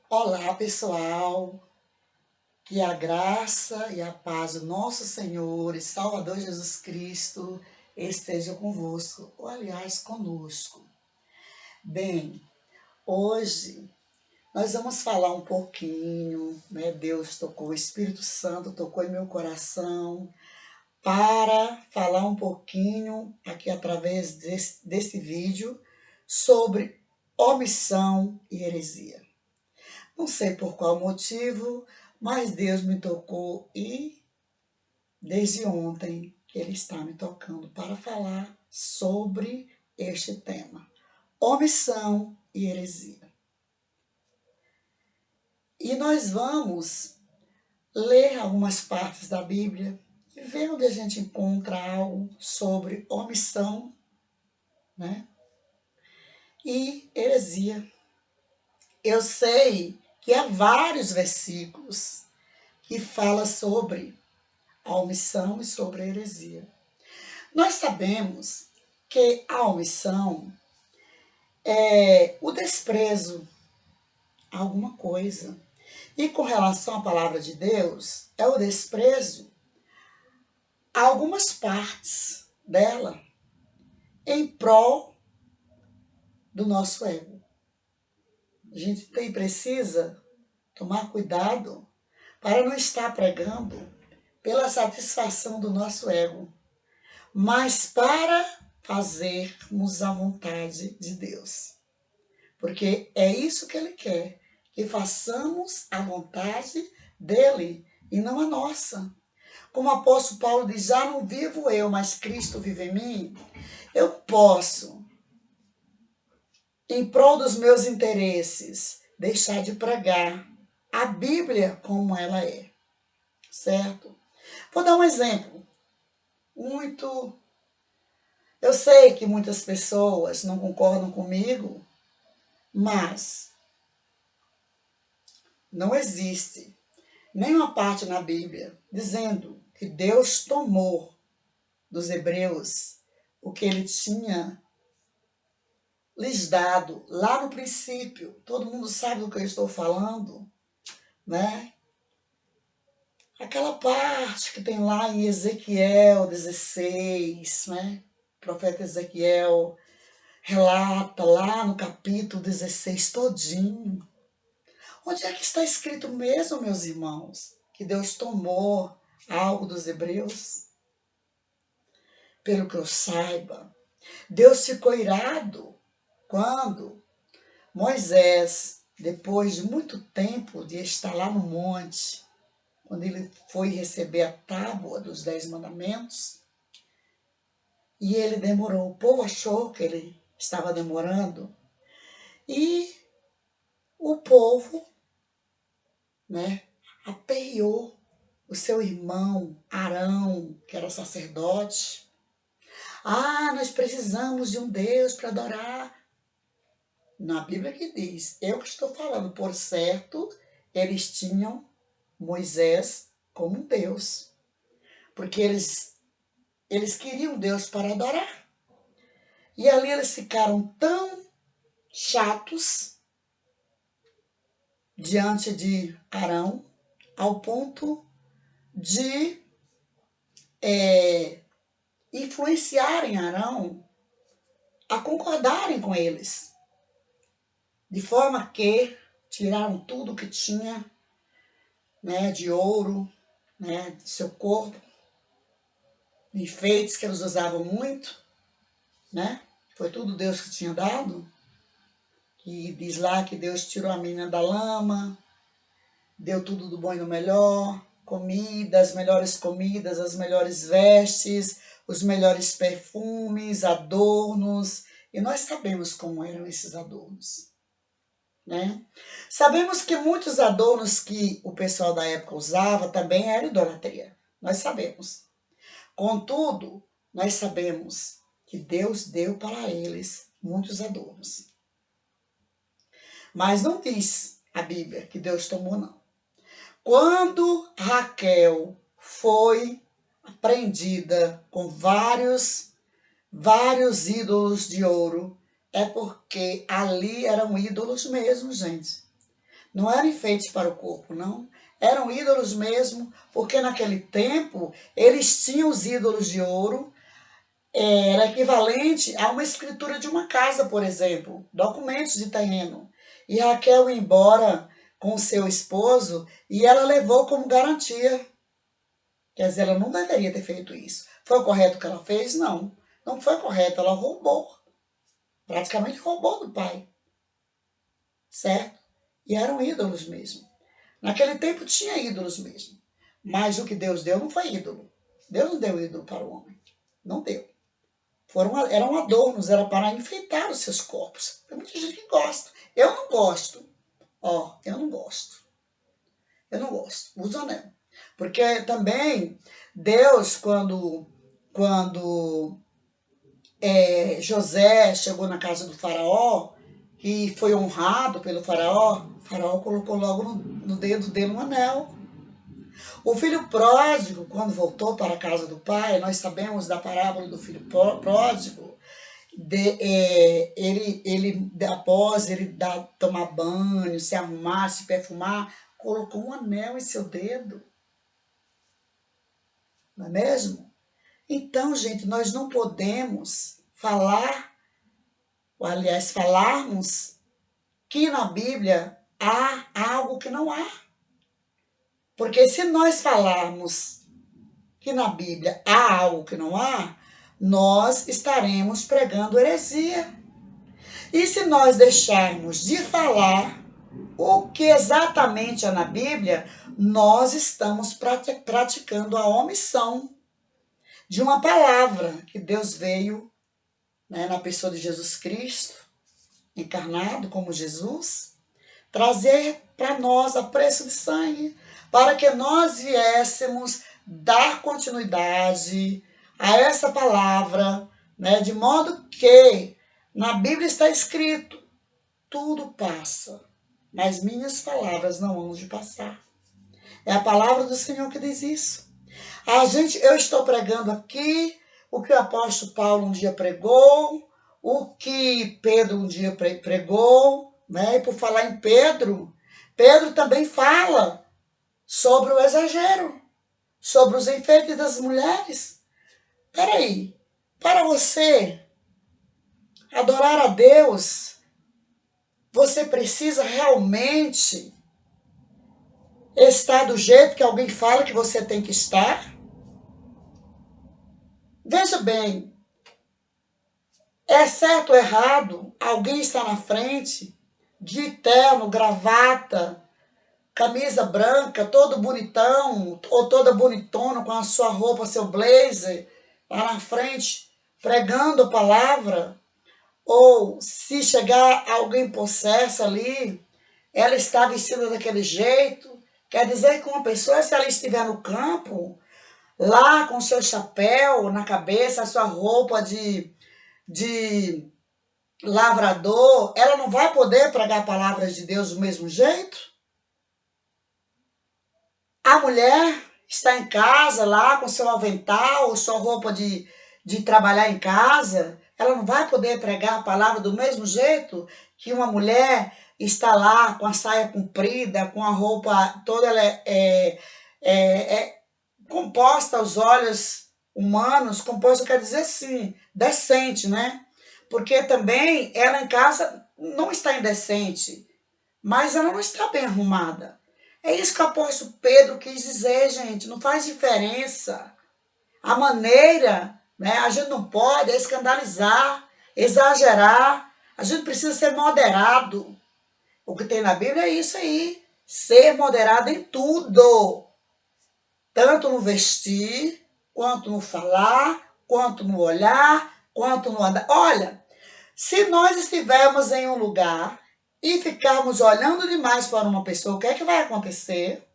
Olá, pessoal. Que a graça e a paz do nosso Senhor e Salvador Jesus Cristo estejam convosco, ou aliás, conosco. Bem, hoje nós vamos falar um pouquinho, né? Deus tocou, o Espírito Santo tocou em meu coração para falar um pouquinho aqui através desse vídeo sobre omissão e heresia. Não sei por qual motivo, mas Deus me tocou e desde ontem que Ele está me tocando para falar sobre este tema: omissão e heresia. E nós vamos ler algumas partes da Bíblia e ver onde a gente encontra algo sobre omissão, né? E heresia. Eu sei que há vários versículos que falam sobre a omissão e sobre a heresia. Nós sabemos que a omissão é o desprezo a alguma coisa. E com relação à palavra de Deus, é o desprezo a algumas partes dela em prol do nosso ego. A gente precisa tomar cuidado para não estar pregando pela satisfação do nosso ego, mas para fazermos a vontade de Deus. Porque é isso que Ele quer, que façamos a vontade dEle e não a nossa. Como o apóstolo Paulo diz, já não vivo eu, mas Cristo vive em mim, eu posso, em prol dos meus interesses, deixar de pregar a Bíblia como ela é, certo? Vou dar um exemplo muito... Eu sei que muitas pessoas não concordam comigo, mas não existe nenhuma parte na Bíblia dizendo que Deus tomou dos hebreus o que ele tinha lhes dado lá no princípio. Todo mundo sabe do que eu estou falando, né? Aquela parte que tem lá em Ezequiel 16, né? O profeta Ezequiel relata lá no capítulo 16 todinho. Onde é que está escrito mesmo, meus irmãos, que Deus tomou algo dos hebreus? Pelo que eu saiba, Deus ficou irado quando Moisés, depois de muito tempo de estar lá no monte, quando ele foi receber a tábua dos 10 mandamentos, e ele demorou, o povo achou que ele estava demorando, e o povo, né, aperreou o seu irmão Arão, que era sacerdote. Ah, nós precisamos de um Deus para adorar. Na Bíblia que diz, eu que estou falando, por certo, eles tinham Moisés como um Deus, porque eles queriam Deus para adorar. E ali eles ficaram tão chatos diante de Arão, ao ponto de influenciarem Arão a concordarem com eles, de forma que tiraram tudo que tinha, né, de ouro, né, de seu corpo, enfeites que eles usavam muito, né? Foi tudo Deus que tinha dado. Que diz lá que Deus tirou a menina da lama, deu tudo do bom e do melhor, comidas, as melhores vestes, os melhores perfumes, adornos, e nós sabemos como eram esses adornos, né? Sabemos que muitos adornos que o pessoal da época usava também era idolatria, nós sabemos. Contudo, nós sabemos que Deus deu para eles muitos adornos. Mas não diz a Bíblia que Deus tomou, não. Quando Raquel foi prendida com vários ídolos de ouro, é porque ali eram ídolos mesmo, gente. Não eram enfeites para o corpo, não. Eram ídolos mesmo, porque naquele tempo eles tinham os ídolos de ouro, era equivalente a uma escritura de uma casa, por exemplo, documentos de terreno. E Raquel ia embora com o seu esposo e ela levou como garantia. Quer dizer, ela não deveria ter feito isso. Foi o correto que ela fez? Não. Não foi correto, ela roubou. Praticamente roubou do pai. Certo? E eram ídolos mesmo. Naquele tempo tinha ídolos mesmo. Mas o que Deus deu não foi ídolo. Deus não deu ídolo para o homem. Não deu. Eram adornos, era para enfeitar os seus corpos. Tem muita gente que gosta. Eu não gosto. Eu não gosto. Eu não gosto. Uso anel. Porque também Deus, quando José chegou na casa do faraó e foi honrado pelo faraó, o faraó colocou logo no dedo dele um anel. O filho pródigo, quando voltou para a casa do pai, nós sabemos da parábola do filho pródigo, após ele tomar banho, se arrumar, se perfumar, colocou um anel em seu dedo. Não é mesmo? Então, gente, nós não podemos falarmos que na Bíblia há algo que não há. Porque se nós falarmos que na Bíblia há algo que não há, nós estaremos pregando heresia. E se nós deixarmos de falar o que exatamente há na Bíblia, nós estamos praticando a omissão de uma palavra que Deus veio, na pessoa de Jesus Cristo, encarnado como Jesus, trazer para nós a preço de sangue, para que nós viéssemos dar continuidade a essa palavra, de modo que na Bíblia está escrito: tudo passa, mas minhas palavras não hão de passar. É a palavra do Senhor que diz isso. Eu estou pregando aqui o que o apóstolo Paulo um dia pregou, o que Pedro um dia pregou, E por falar em Pedro, Pedro também fala sobre o exagero, sobre os enfeites das mulheres. Peraí, para você adorar a Deus, você precisa realmente estar do jeito que alguém fala que você tem que estar? Veja bem, é certo ou errado alguém estar na frente de terno, gravata, camisa branca, todo bonitão, ou toda bonitona com a sua roupa, seu blazer, lá na frente, pregando a palavra? Ou se chegar alguém possessa ali, ela está vestida daquele jeito? Quer dizer que uma pessoa, se ela estiver no campo, lá com seu chapéu na cabeça, a sua roupa de lavrador, ela não vai poder pregar palavras de Deus do mesmo jeito? A mulher está em casa lá com seu avental, sua roupa de trabalhar em casa, ela não vai poder pregar a palavra do mesmo jeito que uma mulher está lá com a saia comprida, com a roupa toda composta aos olhos humanos. Composta quer dizer sim, decente, Porque também ela em casa não está indecente, mas ela não está bem arrumada. É isso que o apóstolo Pedro quis dizer, gente. Não faz diferença. A maneira, a gente não pode escandalizar, exagerar. A gente precisa ser moderado. O que tem na Bíblia é isso aí. Ser moderado em tudo. Tanto no vestir, quanto no falar, quanto no olhar, quanto no andar. Olha, se nós estivermos em um lugar e ficarmos olhando demais para uma pessoa, o que é que vai acontecer?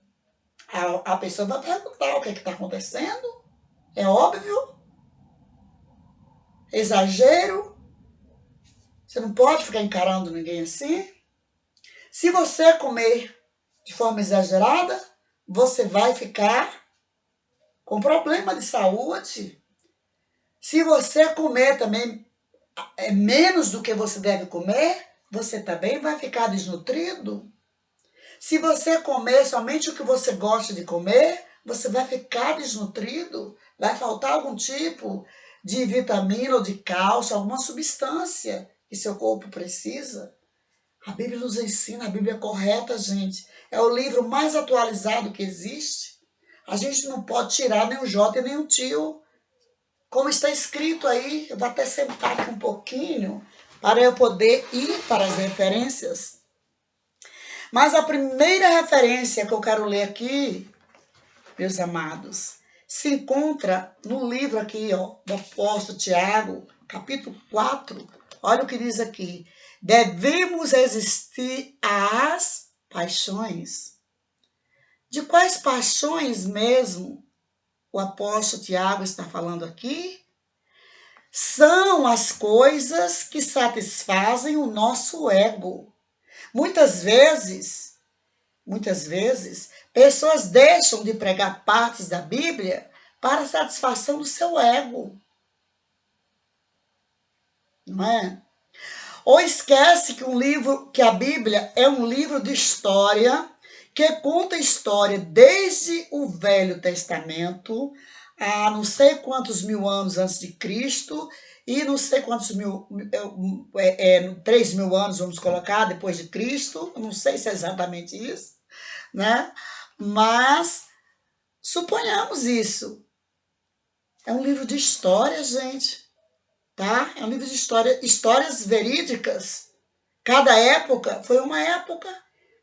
A pessoa vai perguntar o que está acontecendo. É óbvio. Exagero. Você não pode ficar encarando ninguém assim. Se você comer de forma exagerada, você vai ficar com problema de saúde. Se você comer também menos do que você deve comer, você também vai ficar desnutrido. Se você comer somente o que você gosta de comer, você vai ficar desnutrido, vai faltar algum tipo de vitamina ou de cálcio, alguma substância que seu corpo precisa. A Bíblia nos ensina, a Bíblia é correta, gente. É o livro mais atualizado que existe. A gente não pode tirar nem o J nem o tio. Como está escrito aí, eu vou até sentar aqui um pouquinho para eu poder ir para as referências. Mas a primeira referência que eu quero ler aqui, meus amados, se encontra no livro aqui, ó, do apóstolo Tiago, capítulo 4. Olha o que diz aqui. Devemos resistir às paixões. De quais paixões mesmo o apóstolo Tiago está falando aqui? São as coisas que satisfazem o nosso ego. Muitas vezes, pessoas deixam de pregar partes da Bíblia para a satisfação do seu ego. Não é? Ou esquece que a Bíblia é um livro de história que conta a história desde o Velho Testamento a não sei quantos mil anos antes de Cristo e não sei quantos 3.000 anos, vamos colocar, depois de Cristo. Não sei se é exatamente isso, né? Mas suponhamos isso. É um livro de história, gente, tá? É um livro de história, histórias verídicas. Cada época foi uma época.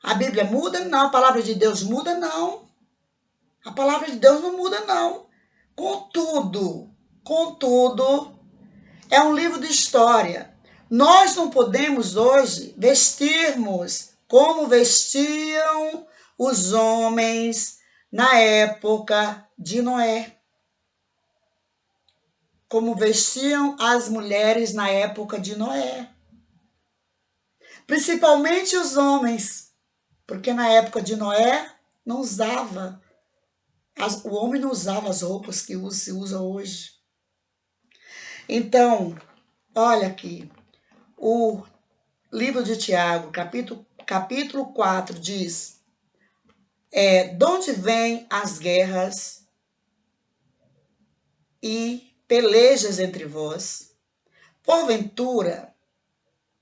A Bíblia muda? Não. A palavra de Deus muda? Não. A palavra de Deus não muda, não. Contudo, é um livro de história. Nós não podemos hoje vestirmos como vestiam os homens na época de Noé. Como vestiam as mulheres na época de Noé. Principalmente os homens, porque na época de Noé não usava, o homem não usava as roupas que se usa hoje. Então, olha aqui, o livro de Tiago, capítulo 4, diz, de onde vêm as guerras e pelejas entre vós? Porventura,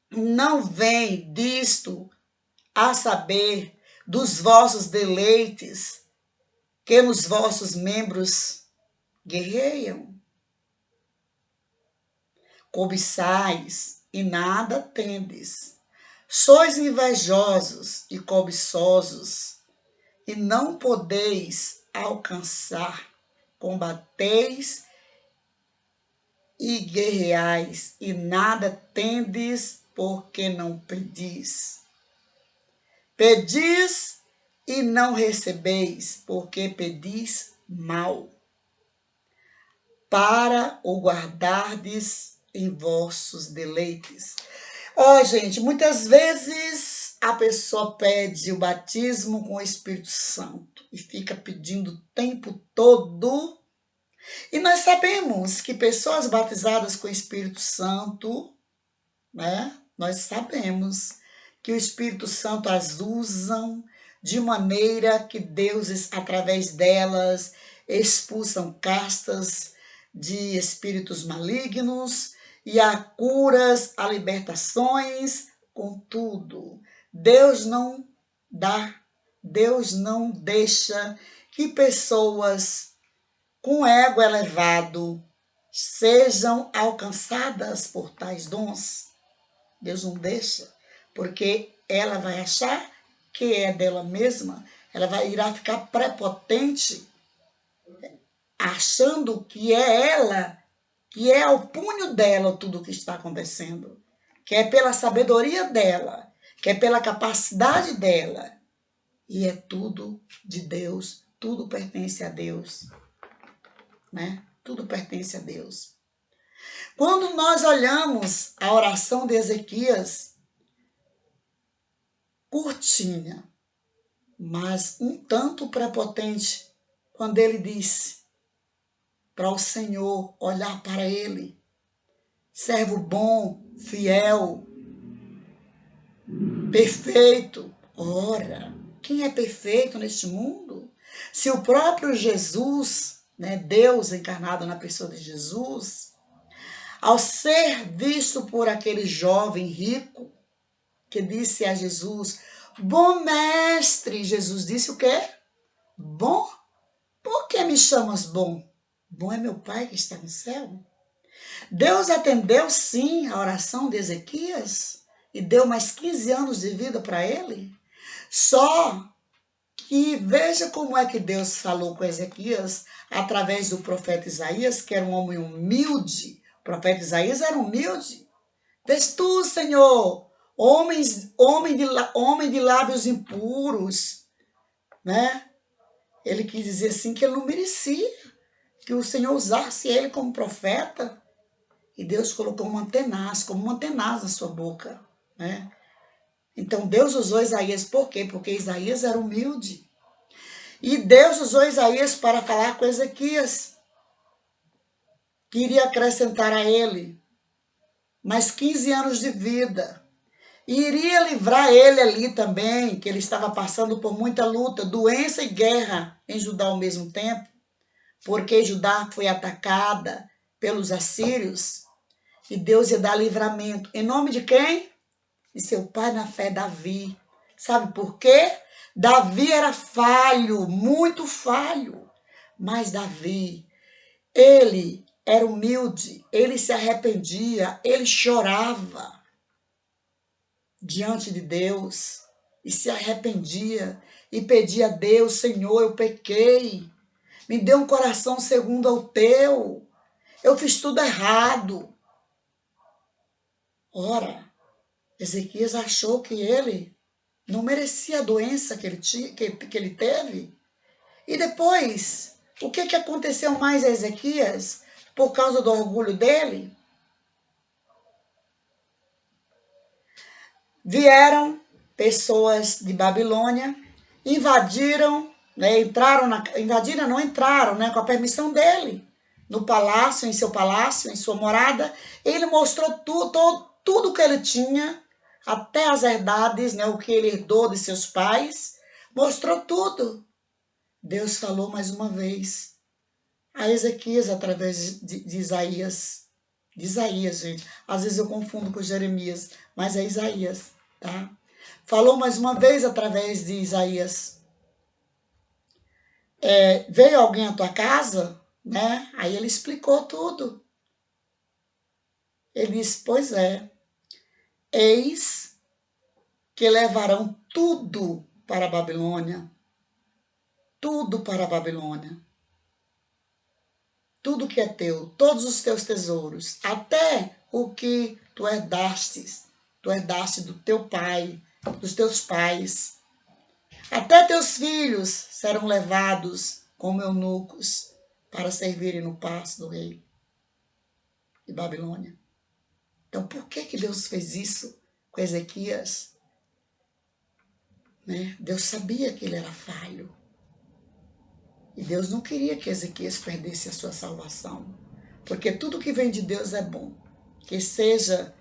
não vem disto a saber dos vossos deleites que nos vossos membros guerreiam? Cobiçais e nada tendes. Sois invejosos e cobiçosos e não podeis alcançar. Combateis e guerreais e nada tendes porque não pedis. Pedis e não recebeis, porque pedis mal, para o guardardes em vossos deleites. Gente, muitas vezes a pessoa pede o batismo com o Espírito Santo e fica pedindo o tempo todo. E nós sabemos que pessoas batizadas com o Espírito Santo, né? Nós sabemos que o Espírito Santo as usam de maneira que Deus, através delas, expulsam castas de espíritos malignos e há curas, há libertações. Contudo, Deus não deixa que pessoas com ego elevado sejam alcançadas por tais dons. Deus não deixa, porque ela vai achar que é dela mesma, ela irá ficar prepotente, achando que é ela, que é ao punho dela tudo o que está acontecendo, que é pela sabedoria dela, que é pela capacidade dela, e é tudo de Deus, tudo pertence a Deus, né? Tudo pertence a Deus. Quando nós olhamos a oração de Ezequias, curtinha, mas um tanto prepotente, quando ele disse para o Senhor olhar para ele, servo bom, fiel, perfeito. Ora, Quem é perfeito neste mundo? Se o próprio Jesus, né, Deus encarnado na pessoa de Jesus, ao ser visto por aquele jovem rico, que disse a Jesus, bom mestre, Jesus disse o quê? Bom? Por que me chamas bom? Bom é meu Pai que está no céu. Deus atendeu sim a oração de Ezequias e deu mais 15 anos de vida para ele. Só que veja como é que Deus falou com Ezequias através do profeta Isaías, que era um homem humilde. O profeta Isaías era humilde. Vês tu, Senhor, homem de lábios impuros, né? Ele quis dizer assim que ele não merecia que o Senhor usasse ele como profeta. E Deus colocou como uma tenaz na sua boca, né? Então Deus usou Isaías por quê? Porque Isaías era humilde. E Deus usou Isaías para falar com Ezequias, que iria acrescentar a ele mais 15 anos de vida. E iria livrar ele ali também, que ele estava passando por muita luta, doença e guerra em Judá ao mesmo tempo, porque Judá foi atacada pelos assírios, e Deus ia dar livramento. Em nome de quem? De seu pai na fé, Davi. Sabe por quê? Davi era falho, muito falho. Mas Davi, ele era humilde, ele se arrependia, ele chorava diante de Deus e se arrependia e pedia a Deus, Senhor, eu pequei, me dê um coração segundo ao teu, eu fiz tudo errado. Ora, Ezequias achou que ele não merecia a doença que ele teve. E depois, o que aconteceu mais a Ezequias por causa do orgulho dele? Vieram pessoas de Babilônia, invadiram, né, entraram, né, com a permissão dele, no palácio, em seu palácio, em sua morada. Ele mostrou tudo que ele tinha, até as herdades, né, o que ele herdou de seus pais, mostrou tudo. Deus falou mais uma vez a Ezequias através de Isaías. De Isaías, gente. Às vezes eu confundo com Jeremias, mas é Isaías, tá? Falou mais uma vez através de Isaías. Veio alguém à tua casa, né? Aí ele explicou tudo. Ele disse, pois é, eis que levarão tudo para a Babilônia. Tudo para a Babilônia. Tudo que é teu, todos os teus tesouros, até o que tu herdaste do teu pai, dos teus pais. Até teus filhos serão levados como eunucos para servirem no palácio do rei de Babilônia. Então, por que Deus fez isso com Ezequias? Né? Deus sabia que ele era falho. E Deus não queria que Ezequias perdesse a sua salvação. Porque tudo que vem de Deus é bom. Que seja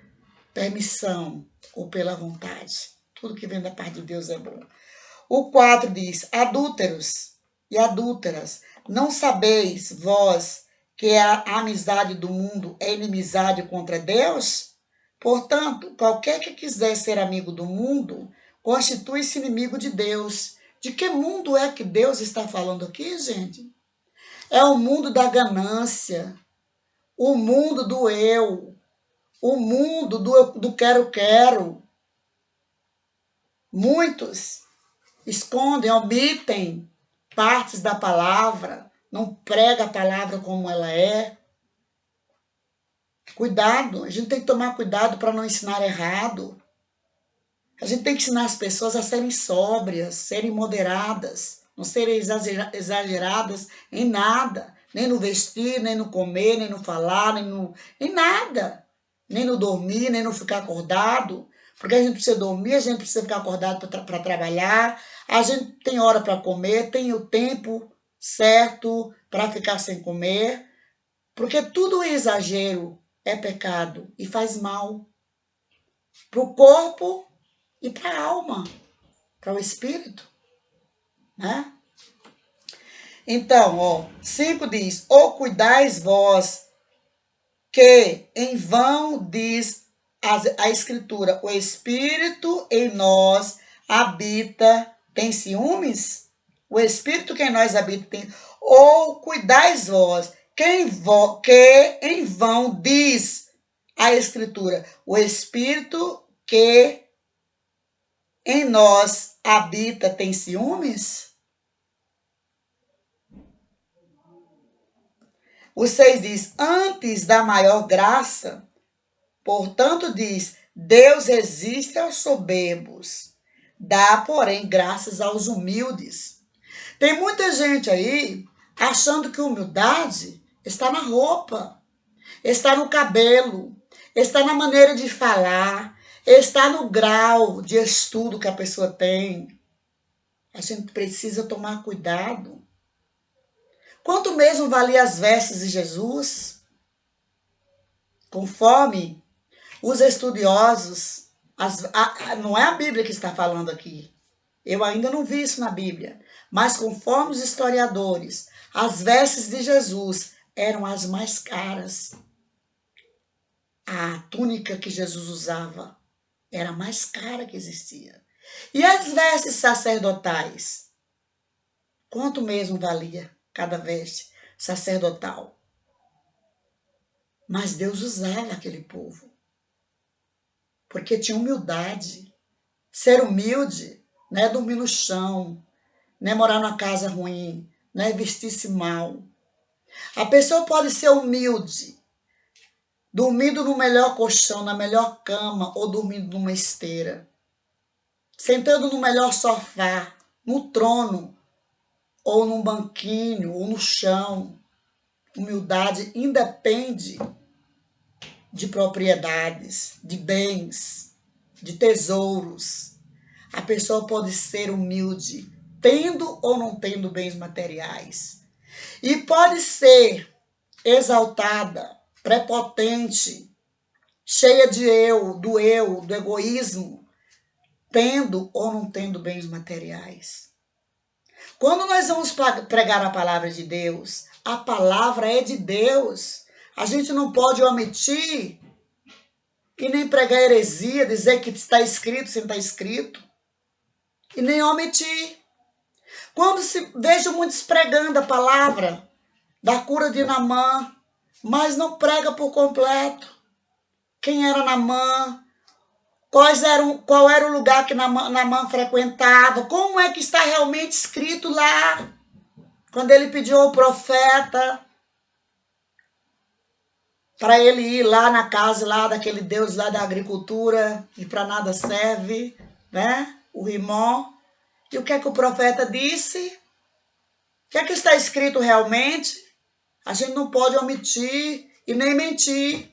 permissão ou pela vontade. Tudo que vem da parte de Deus é bom. O 4 diz, adúlteros e adúlteras, não sabeis vós que a amizade do mundo é inimizade contra Deus? Portanto, qualquer que quiser ser amigo do mundo, constitui-se inimigo de Deus. De que mundo é que Deus está falando aqui, gente? É o mundo da ganância, o mundo do eu, o mundo do quero-quero. Muitos escondem, omitem partes da palavra, não prega a palavra como ela é. Cuidado, a gente tem que tomar cuidado para não ensinar errado. A gente tem que ensinar as pessoas a serem sóbrias, serem moderadas, não serem exageradas em nada, nem no vestir, nem no comer, nem no falar, em nada, nem no dormir, nem no ficar acordado, porque a gente precisa dormir, a gente precisa ficar acordado para trabalhar, a gente tem hora para comer, tem o tempo certo para ficar sem comer, porque tudo exagero é pecado e faz mal para o corpo e para a alma, para o espírito. né? Então, ó, 5 diz, ou cuidais vós, que em vão diz a Escritura, o Espírito em nós habita, tem ciúmes? O Espírito que em nós habita tem, ou cuidais vós, que em vão diz a Escritura, o Espírito que em nós habita tem ciúmes? O 6 diz, antes da maior graça, portanto diz, Deus resiste aos soberbos, dá, porém, graças aos humildes. Tem muita gente aí achando que humildade está na roupa, está no cabelo, está na maneira de falar, está no grau de estudo que a pessoa tem. A gente precisa tomar cuidado. Quanto mesmo valia as vestes de Jesus? Conforme os estudiosos, não é a Bíblia que está falando aqui. Eu ainda não vi isso na Bíblia. Mas conforme os historiadores, as vestes de Jesus eram as mais caras. A túnica que Jesus usava era a mais cara que existia. E as vestes sacerdotais? Quanto mesmo valia cada veste sacerdotal? Mas Deus usava aquele povo, porque tinha humildade. Ser humilde não é dormir no chão, não é morar numa casa ruim, não é vestir-se mal. A pessoa pode ser humilde, dormindo no melhor colchão, na melhor cama, ou dormindo numa esteira, sentando no melhor sofá, no trono, ou num banquinho, ou no chão. Humildade independe de propriedades, de bens, de tesouros. A pessoa pode ser humilde, tendo ou não tendo bens materiais. E pode ser exaltada, prepotente, cheia de do egoísmo, tendo ou não tendo bens materiais. Quando nós vamos pregar a palavra de Deus, a palavra é de Deus. A gente não pode omitir e nem pregar heresia, dizer que está escrito sem estar escrito, e nem omitir. Quando se vejo muitos pregando a palavra da cura de Naamã, mas não prega por completo. Quem era Naamã? Qual era o lugar que Naamã frequentava? Como é que está realmente escrito lá? Quando ele pediu ao profeta para ele ir lá na casa lá daquele Deus lá da agricultura, que para nada serve, né? O Rimó. E o que é que o profeta disse? O que é que está escrito realmente? A gente não pode omitir e nem mentir.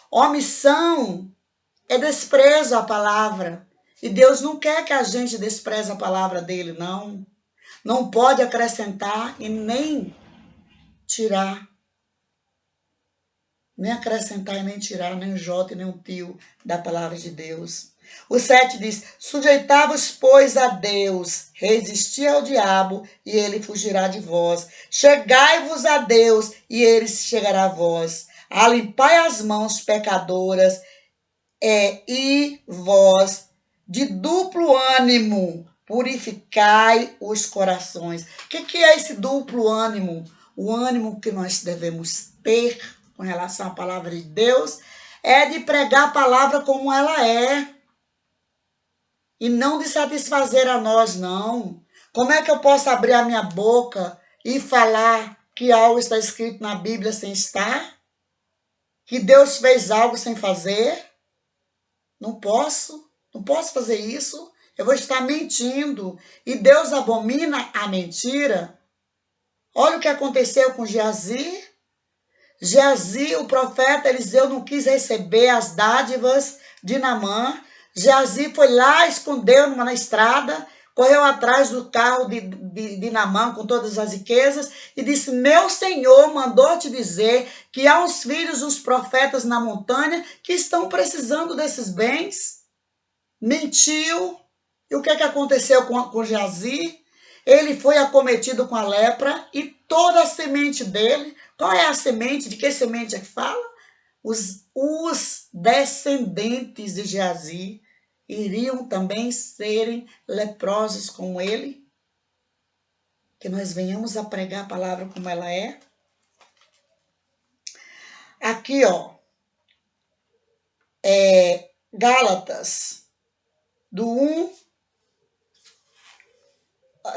Omissão é desprezo à palavra. E Deus não quer que a gente despreze a palavra dele, não. Não pode acrescentar e nem tirar. Nem acrescentar e nem tirar, nem um jota e nem um tio da palavra de Deus. O 7 diz, sujeitai-vos, pois, a Deus, resisti ao diabo, e ele fugirá de vós. Chegai-vos a Deus, e ele chegará a vós. Alimpai as mãos pecadoras, e vós, de duplo ânimo, purificai os corações. O que é esse duplo ânimo? O ânimo que nós devemos ter com relação à palavra de Deus é de pregar a palavra como ela é. E não de satisfazer a nós, não. Como é que eu posso abrir a minha boca e falar que algo está escrito na Bíblia sem estar? Que Deus fez algo sem fazer? Não posso fazer isso. Eu vou estar mentindo. E Deus abomina a mentira. Olha o que aconteceu com Geazi. Geazi, o profeta Eliseu, não quis receber as dádivas de Naamã. Geazi foi lá, escondeu na estrada, correu atrás do carro de Naamã com todas as riquezas e disse, meu Senhor mandou te dizer que há uns filhos dos profetas na montanha que estão precisando desses bens. Mentiu. E o que aconteceu com Geazi? Ele foi acometido com a lepra e toda a semente dele, qual é a semente? De que semente é que fala? Os descendentes de Geazi iriam também serem leprosos como ele? Que nós venhamos a pregar a palavra como ela é. Aqui, ó, Gálatas,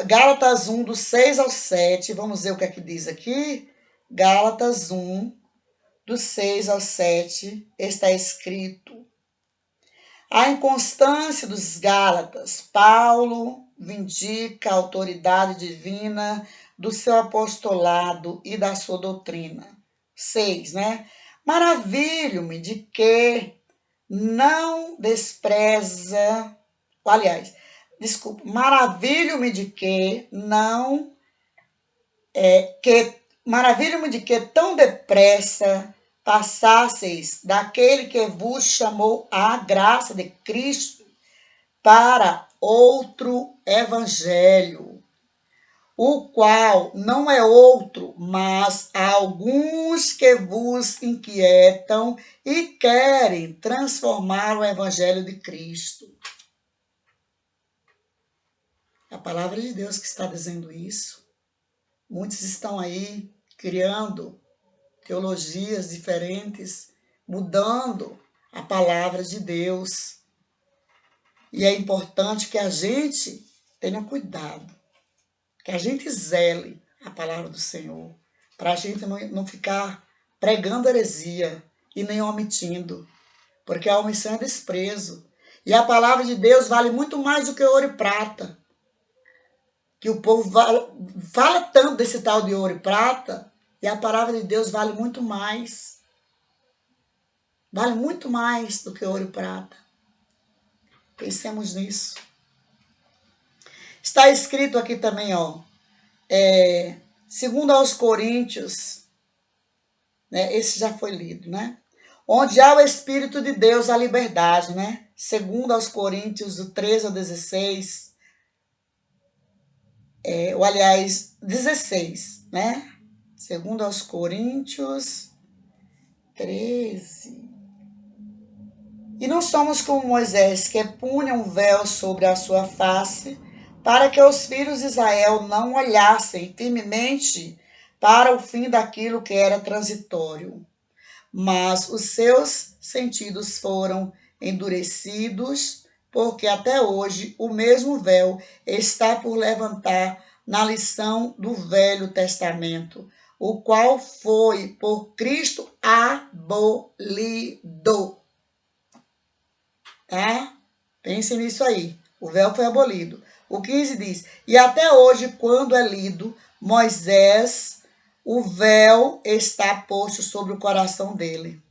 Gálatas 1, do 6 ao 7, vamos ver o que é que diz aqui. Gálatas 1, do 6 ao 7, está escrito: a inconstância dos Gálatas, Paulo vindica a autoridade divina do seu apostolado e da sua doutrina. 6, né? Maravilho-me de que não despreza, aliás, desculpa, maravilho-me de que não, maravilho-me de que tão depressa passasseis daquele que vos chamou à graça de Cristo para outro evangelho, o qual não é outro, mas há alguns que vos inquietam e querem transformar o evangelho de Cristo. A palavra de Deus que está dizendo isso. Muitos estão aí criando teologias diferentes, mudando a palavra de Deus. E é importante que a gente tenha cuidado, que a gente zele a palavra do Senhor, para a gente não ficar pregando heresia e nem omitindo, porque a omissão é desprezo. E a palavra de Deus vale muito mais do que ouro e prata. Que o povo fala tanto desse tal de ouro e prata, e a palavra de Deus vale muito mais. Vale muito mais do que ouro e prata. Pensemos nisso. Está escrito aqui também, ó, segundo aos Coríntios, né, esse já foi lido, né? Onde há o Espírito de Deus, a liberdade, né? Segundo aos Coríntios, do 13 ao 16, ou aliás, 16, né? Segundo aos Coríntios 13. E não somos como Moisés, que punha um véu sobre a sua face, para que os filhos de Israel não olhassem firmemente para o fim daquilo que era transitório. Mas os seus sentidos foram endurecidos, porque até hoje o mesmo véu está por levantar na lição do Velho Testamento, o qual foi por Cristo abolido. Tá? Pense nisso aí. O véu foi abolido. O 15 diz: e até hoje, quando é lido, Moisés, o véu está posto sobre o coração dele.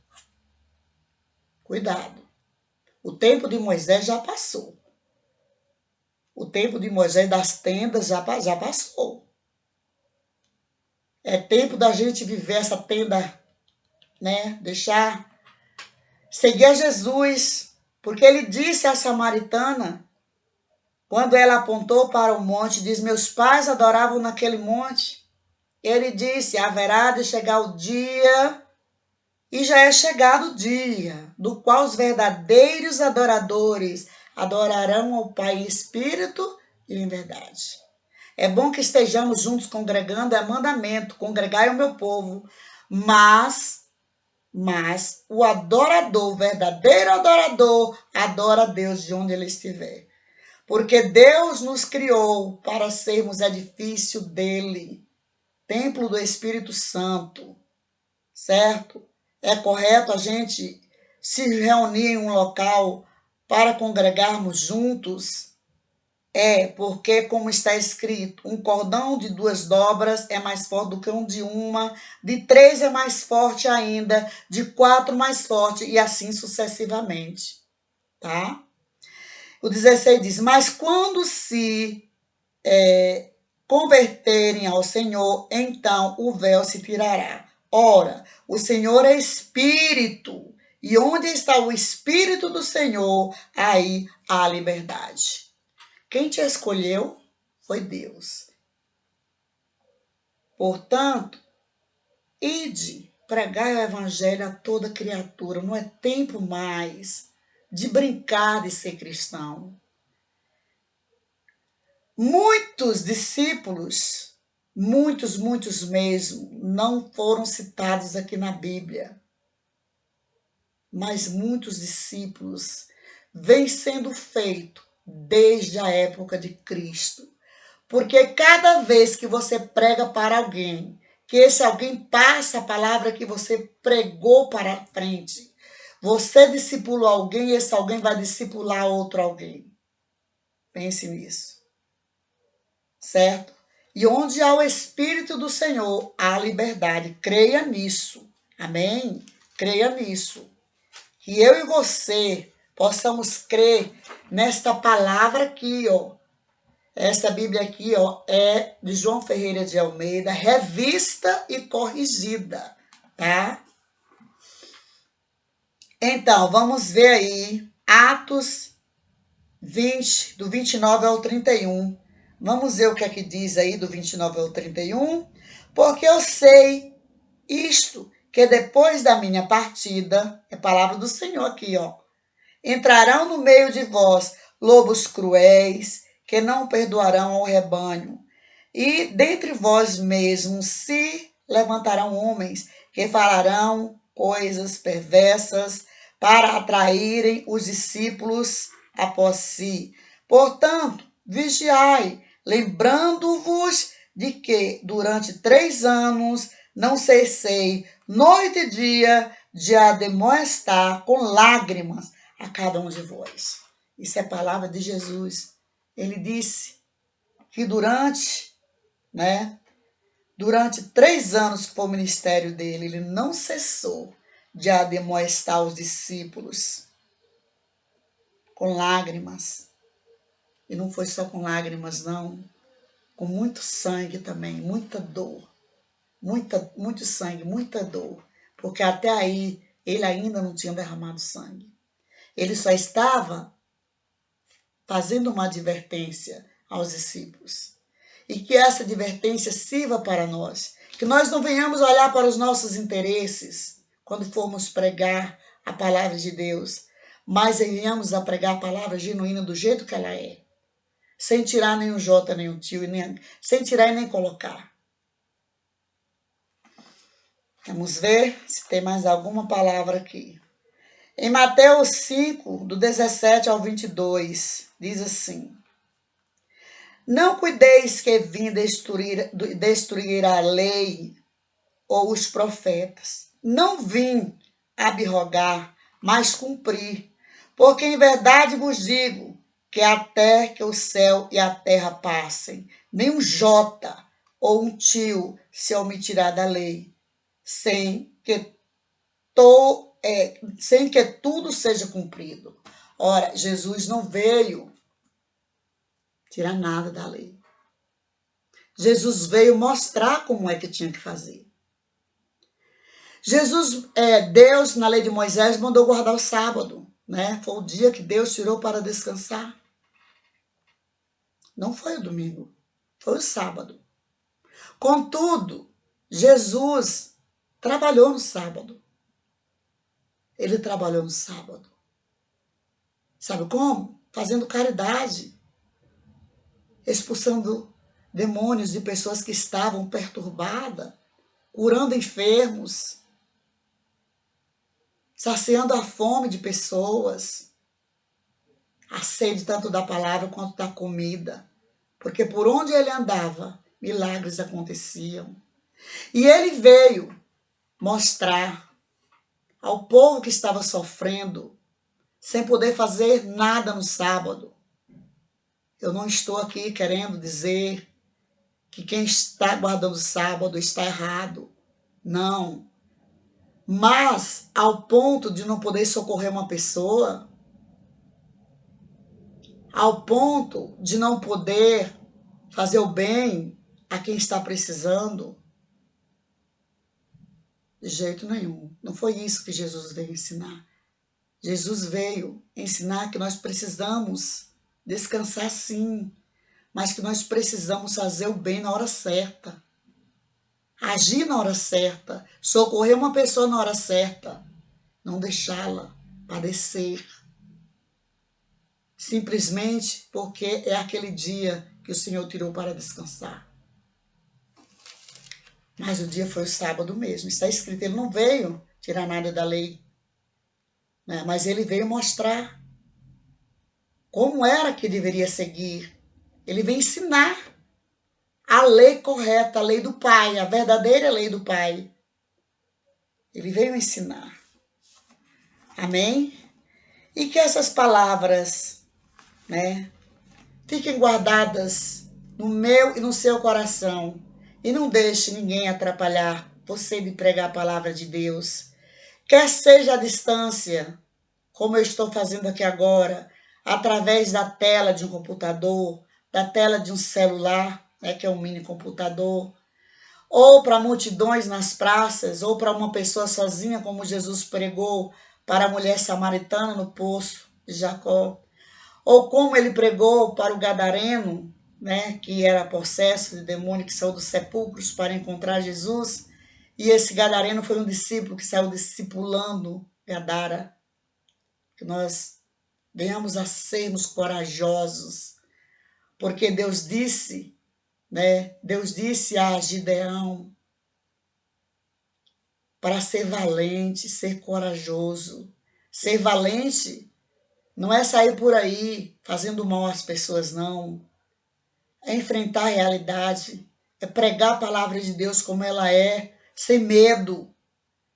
Cuidado. O tempo de Moisés já passou. O tempo de Moisés das tendas já passou. É tempo da gente viver essa tenda, né? Deixar, seguir a Jesus, porque ele disse à samaritana, quando ela apontou para o monte, diz: meus pais adoravam naquele monte. Ele disse: haverá de chegar o dia, e já é chegado o dia, do qual os verdadeiros adoradores adorarão ao Pai em espírito e em verdade. É bom que estejamos juntos congregando, é mandamento, congregai o meu povo, mas o adorador, o verdadeiro adorador, adora a Deus de onde ele estiver. Porque Deus nos criou para sermos edifício dele, templo do Espírito Santo, certo? É correto a gente se reunir em um local para congregarmos juntos? Porque, como está escrito, um cordão de 2 dobras é mais forte do que um de uma, de 3 é mais forte ainda, de 4 mais forte, e assim sucessivamente, tá? O 16 diz: mas quando se converterem ao Senhor, então o véu se tirará. Ora, o Senhor é Espírito, e onde está o Espírito do Senhor, aí há liberdade. Quem te escolheu foi Deus. Portanto, ide, pregai o evangelho a toda criatura. Não é tempo mais de brincar de ser cristão. Muitos discípulos, muitos mesmo, não foram citados aqui na Bíblia. Mas muitos discípulos vêm sendo feitos desde a época de Cristo. Porque cada vez que você prega para alguém, que esse alguém passa a palavra que você pregou para a frente, você discipulou alguém e esse alguém vai discipular outro alguém. Pense nisso. Certo? E onde há o Espírito do Senhor, há liberdade. Creia nisso. Amém? Creia nisso. Que eu e você possamos crer nesta palavra aqui, ó. Esta Bíblia aqui, ó, é de João Ferreira de Almeida, revista e corrigida, tá? Então, vamos ver aí, Atos 20, do 29 ao 31. Vamos ver o que é que diz aí do 29 ao 31. Porque eu sei isto, que depois da minha partida, é palavra do Senhor aqui, ó, entrarão no meio de vós lobos cruéis, que não perdoarão ao rebanho. E dentre vós mesmos se levantarão homens que falarão coisas perversas para atraírem os discípulos após si. Portanto, vigiai, lembrando-vos de que durante 3 anos não cessei, noite e dia, de admoestar com lágrimas a cada um de vós. Isso é palavra de Jesus. Ele disse que durante 3 anos que foi o ministério dele, ele não cessou de admoestar os discípulos com lágrimas. E não foi só com lágrimas, não. Com muito sangue também, muita dor. Muito sangue, muita dor. Porque até aí, ele ainda não tinha derramado sangue. Ele só estava fazendo uma advertência aos discípulos. E que essa advertência sirva para nós. Que nós não venhamos olhar para os nossos interesses quando formos pregar a palavra de Deus, mas venhamos a pregar a palavra genuína do jeito que ela é. Sem tirar nenhum jota, nenhum tio, sem tirar e nem colocar. Vamos ver se tem mais alguma palavra aqui. Em Mateus 5, do 17 ao 22, diz assim: Não cuideis que vim destruir a lei ou os profetas. Não vim abrogar, mas cumprir. Porque em verdade vos digo que até que o céu e a terra passem, nem um jota ou um tio se omitirá da lei, sem que tudo seja cumprido. Ora, Jesus não veio tirar nada da lei. Jesus veio mostrar como é que tinha que fazer. Deus, na lei de Moisés, mandou guardar o sábado, né? Foi o dia que Deus tirou para descansar. Não foi o domingo, foi o sábado. Contudo, Jesus trabalhou no sábado. Ele trabalhou no sábado. Sabe como? Fazendo caridade. Expulsando demônios de pessoas que estavam perturbadas. Curando enfermos. Saciando a fome de pessoas. A sede tanto da palavra quanto da comida. Porque por onde ele andava, milagres aconteciam. E ele veio mostrar ao povo que estava sofrendo, sem poder fazer nada no sábado. Eu não estou aqui querendo dizer que quem está guardando o sábado está errado. Não. Mas, ao ponto de não poder socorrer uma pessoa, ao ponto de não poder fazer o bem a quem está precisando, de jeito nenhum. Não foi isso que Jesus veio ensinar. Jesus veio ensinar que nós precisamos descansar sim, mas que nós precisamos fazer o bem na hora certa. Agir na hora certa, socorrer uma pessoa na hora certa, não deixá-la padecer. Simplesmente porque é aquele dia que o Senhor tirou para descansar. Mas o dia foi o sábado mesmo, está escrito, ele não veio tirar nada da lei, né? Mas ele veio mostrar como era que deveria seguir. Ele veio ensinar a lei correta, a lei do Pai, a verdadeira lei do Pai. Ele veio ensinar. Amém? E que essas palavras, né, fiquem guardadas no meu e no seu coração. E não deixe ninguém atrapalhar você de pregar a palavra de Deus. Quer seja à distância, como eu estou fazendo aqui agora, através da tela de um computador, da tela de um celular, né, que é um mini computador, ou para multidões nas praças, ou para uma pessoa sozinha, como Jesus pregou para a mulher samaritana no poço de Jacó, ou como ele pregou para o gadareno, né, que era possesso de demônio, que saiu dos sepulcros para encontrar Jesus, e esse gadareno foi um discípulo que saiu discipulando Gadara. Que nós venhamos a sermos corajosos, porque Deus disse, né? Deus disse a Gideão para ser valente, ser corajoso. Ser valente não é sair por aí fazendo mal às pessoas, não. É enfrentar a realidade, é pregar a palavra de Deus como ela é, sem medo,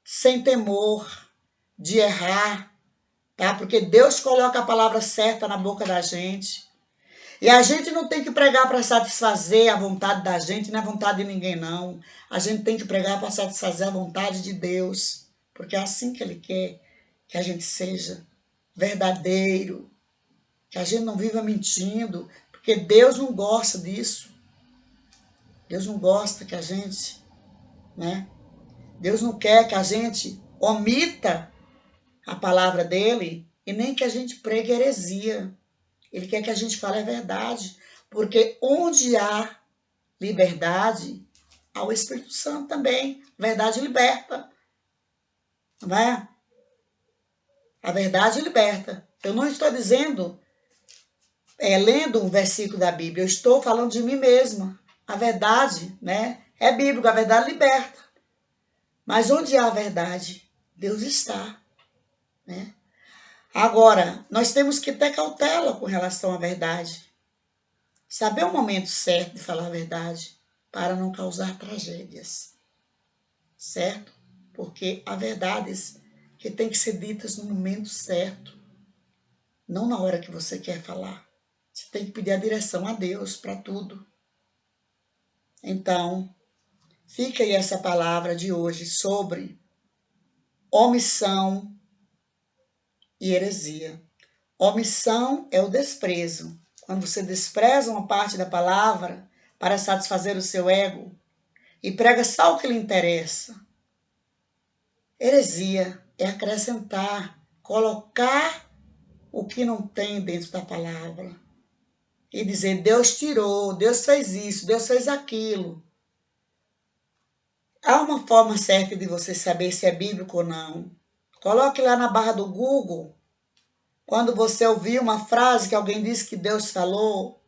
sem temor de errar, tá? Porque Deus coloca a palavra certa na boca da gente. E a gente não tem que pregar para satisfazer a vontade da gente, não é vontade de ninguém, não. A gente tem que pregar para satisfazer a vontade de Deus, porque é assim que Ele quer que a gente seja verdadeiro, que a gente não viva mentindo, porque Deus não gosta disso. Deus não gosta que a gente, né? Deus não quer que a gente omita a palavra dele e nem que a gente pregue heresia. Ele quer que a gente fale a verdade, porque onde há liberdade, há o Espírito Santo também. Verdade liberta, não é? A verdade liberta. Eu não estou dizendo, lendo um versículo da Bíblia, eu estou falando de mim mesma. A verdade, né, é bíblica, a verdade liberta. Mas onde há a verdade, Deus está, né? Agora, nós temos que ter cautela com relação à verdade. Saber o momento certo de falar a verdade para não causar tragédias, certo? Porque há verdades que têm que ser ditas no momento certo, não na hora que você quer falar. Você tem que pedir a direção a Deus para tudo. Então, fica aí essa palavra de hoje sobre omissão e heresia. Omissão é o desprezo. Quando você despreza uma parte da palavra para satisfazer o seu ego e prega só o que lhe interessa. Heresia é acrescentar, colocar o que não tem dentro da palavra. E dizer, Deus tirou, Deus fez isso, Deus fez aquilo. Há uma forma certa de você saber se é bíblico ou não. Coloque lá na barra do Google. Quando você ouvir uma frase que alguém disse que Deus falou,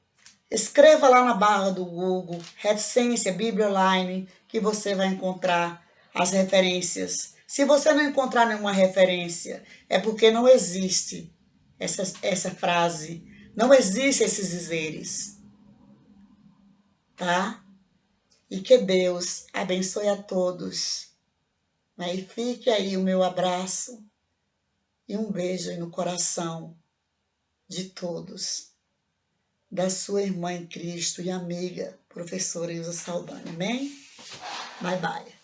escreva lá na barra do Google, Reticência Bíblia Online, que você vai encontrar as referências. Se você não encontrar nenhuma referência, é porque não existe essa frase. Não existem esses dizeres. Tá? E que Deus abençoe a todos. E fique aí o meu abraço e um beijo aí no coração de todos. Da sua irmã em Cristo e amiga, professora Ilza Saldanha. Amém? Bye, bye.